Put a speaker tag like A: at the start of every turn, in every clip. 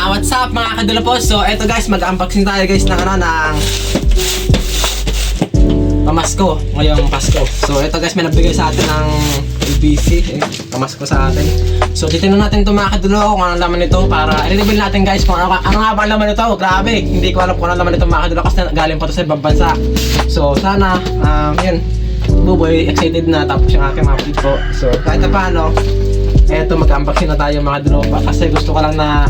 A: What's up mga kadula po? So eto guys, mag-unboxing tayo guys ng pamasko ngayong Pasko. So eto guys, may nabigay sa atin ng LBC, pamasko sa atin. So titingnan natin ito mga kadula kung anong laman nito para i-reveal natin guys kung ano nga ba ang laman nito. Grabe, hindi ko alam kung anong laman nito mga kadula kasi galing pa ito sa ibang bansa. So sana, yun, buboy excited na tapos yung aking mga kapatid po. So kahit na paano, eto mag-unboxing na tayo mga kadula kasi gusto ko lang na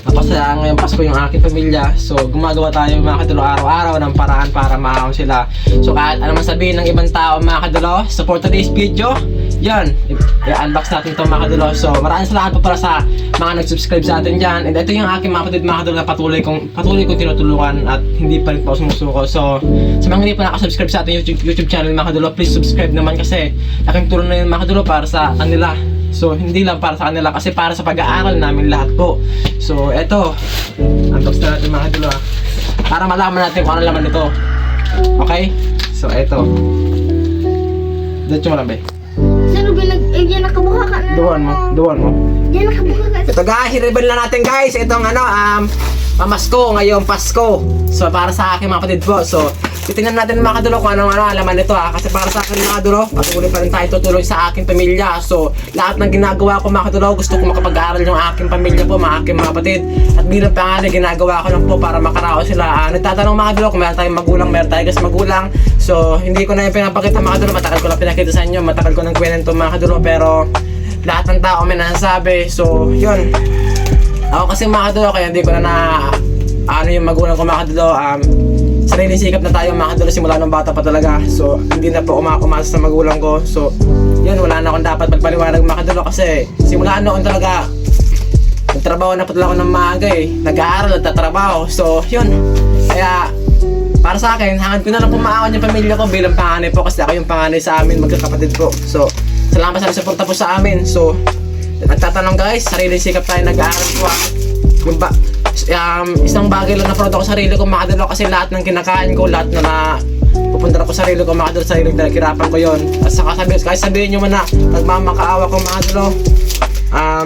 A: napasaya ngayong Pasko yung aking pamilya. So gumagawa tayo mga kadulo araw-araw ng paraan para maahon sila. So kahit ano man sabihin ng ibang tao mga kadulo, support today's video. Yan, i-unbox natin ito mga kadulo. So maraming salamat po para sa mga nag-subscribe sa atin dyan. And ito yung aking mga kapatid mga kadulo na patuloy kong tinutulungan at hindi pa rin po sumusuko. So sa mga hindi pa nakasubscribe sa ating YouTube channel mga kadulo, please subscribe naman kasi laking tulong na yun mga kadulo para sa kanila. So hindi lang para sa kanila kasi para sa pag-aaral namin lahat po. So eto, unbox na natin mga kadula para malaman natin kung ano laman nito. Okay? So eto, dito mo lang ba?
B: Sino ba yan nakabuka ka na?
A: Duwan mo.
B: Yan nakabuka ka.
A: Ito guys, i-reveal na natin guys itong pamasko ngayong Pasko. So para sa aking mga kapatid po. So titingnan natin mga kadulo kung anong alaman nito kasi para sa akin mga kadulo, patuloy pa rin tayo tutulong sa aking pamilya. So lahat ng ginagawa ko mga kadulo, gusto ko makapag-aaral yung aking pamilya po, mga aking mga kapatid. At bilang pangalan, ginagawa ko lang po para makaraos sila. Nagtatanong mga kadulo kung meron tayong magulang, meron tayo kasi magulang. So hindi ko na yung pinapakita mga kadulo, matagal ko lang pinakita sa inyo, matagal ko nang kwento mga kadulo, pero lahat ng tao may nasasabi. So yun, ako kasi mga kadulo, kaya hindi ko na yung magulang ko mga kadulo, sariling sikap na tayo mga kadulo simula nung bata pa talaga. So hindi na po umasa sa magulang ko. So yun, wala na akong dapat magpaliwanag mga kadulo kasi simula noon talaga nagtrabaho na po talaga ako ng maaga nag-aaral at tatrabaho. So yun, kaya para sa akin, hangad ko na lang pumawan yung pamilya ko bilang panganay po kasi ako yung panganay sa amin magkakapatid po. So salamat sa suporta po sa amin. So nagtatanong guys, sariling sikap tayo, nag-aaral po yung isang bagay lang na proud ako sa sarili ko mga kadalo kasi lahat ng kinakain ko, lahat na pupunta ako sa sarili ko mga kadalo, sariling pinaghirapan ko yon. At saka sabihin nyo man na nagmamakaawa ko mga kadalo,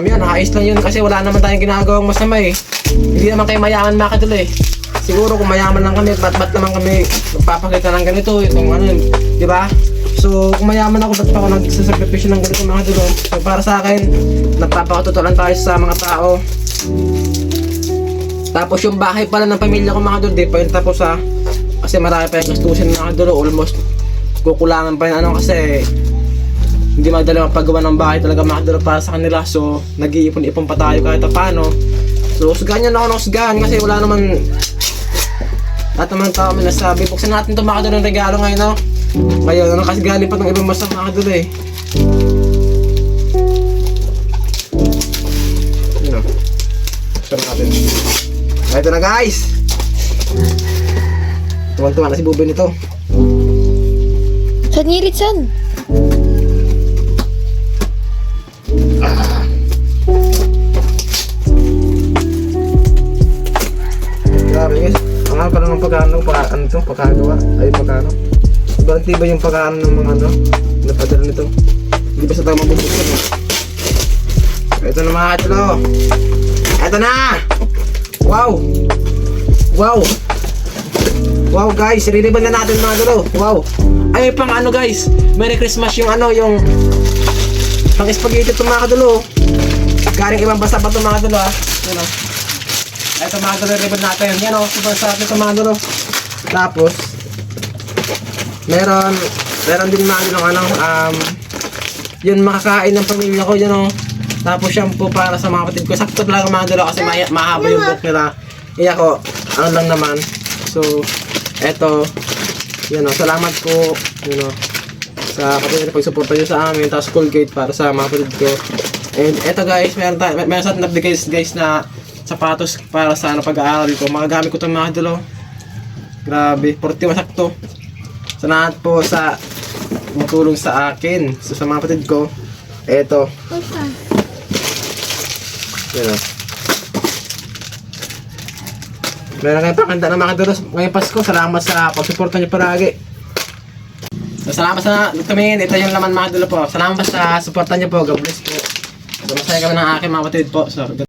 A: yun, ayos lang yun kasi wala naman tayong ginagawang masama hindi naman kayo mayaman mga kadalo siguro kung mayaman lang kami, ba't naman kami magpapakita ng ganito, itong di ba? So kung mayaman ako, ba't pa ako nagsasakripisyo ng ganito mga kadalo? So para sa akin, nagpapakatutulan tayo sa mga tao. Tapos yung bahay pala ng pamilya ko mga kadol, di pa yun tapos kasi marami pa yung gastusin mga kadol, almost kukulangan pa yun kasi hindi madali mapagawa ng bahay talaga mga kadol para sa kanila. So nag-iipon-ipon pa tayo kahit paano. So usgahan yan ako ng usgahan kasi wala naman, lahat naman tao may nasabi. Buksan natin ito mga kadol ng regalo ngayon ngayon kasi galing pa ng ibang masang mga kadol buksan natin. Ito na guys, tuwan-tuwa na si Buboy nito.
B: Saan ngirit san?
A: Grabe guys, ang pala ng pagkagawa ay pagkano. Sobrang tibay yung pagkano ng mga napadala nito. Hindi ba sa tayo mabubuksan Ito na mga katlo. Ito na! Wow! Wow! Wow guys, re-reveal na natin mga dulo. Wow! Ay pang guys, Merry Christmas yung yung pang spaghetti ito mga dulo. Galing ibang basta pa ito mga dulo Yan Ito mga dulo, re-reveal natin. Yan super sarap ito mga dulo. Tapos meron din mga dulo yun makakain ng pamilya ko yan Tapos shampoo para sa mga kapatid ko. Sakto lang mga dulo kasi mahaba yung book nila. Ako, lang naman. So, eto. Salamat po. Sa kapatid na pagsuporta nyo sa amin. Tapos Colgate para sa mga kapatid ko. And eto guys, meron sa atin nabigay guys na sapatos para sa pag-aaral ko. Magagamit ko itong mga dulo. Grabe, 41 sakto. Salamat po sa tumutulong sa akin. So, sa mga kapatid ko. Eto. Meron kayo pakanta ng mga dulo ngayong Pasko. Salamat sa pagsuporta nyo paragi. So salamat sa tumingin. Ito yung laman mga dulo po. Salamat sa suporta nyo po. God bless po. So masaya kami ng aking mga kapatid po. So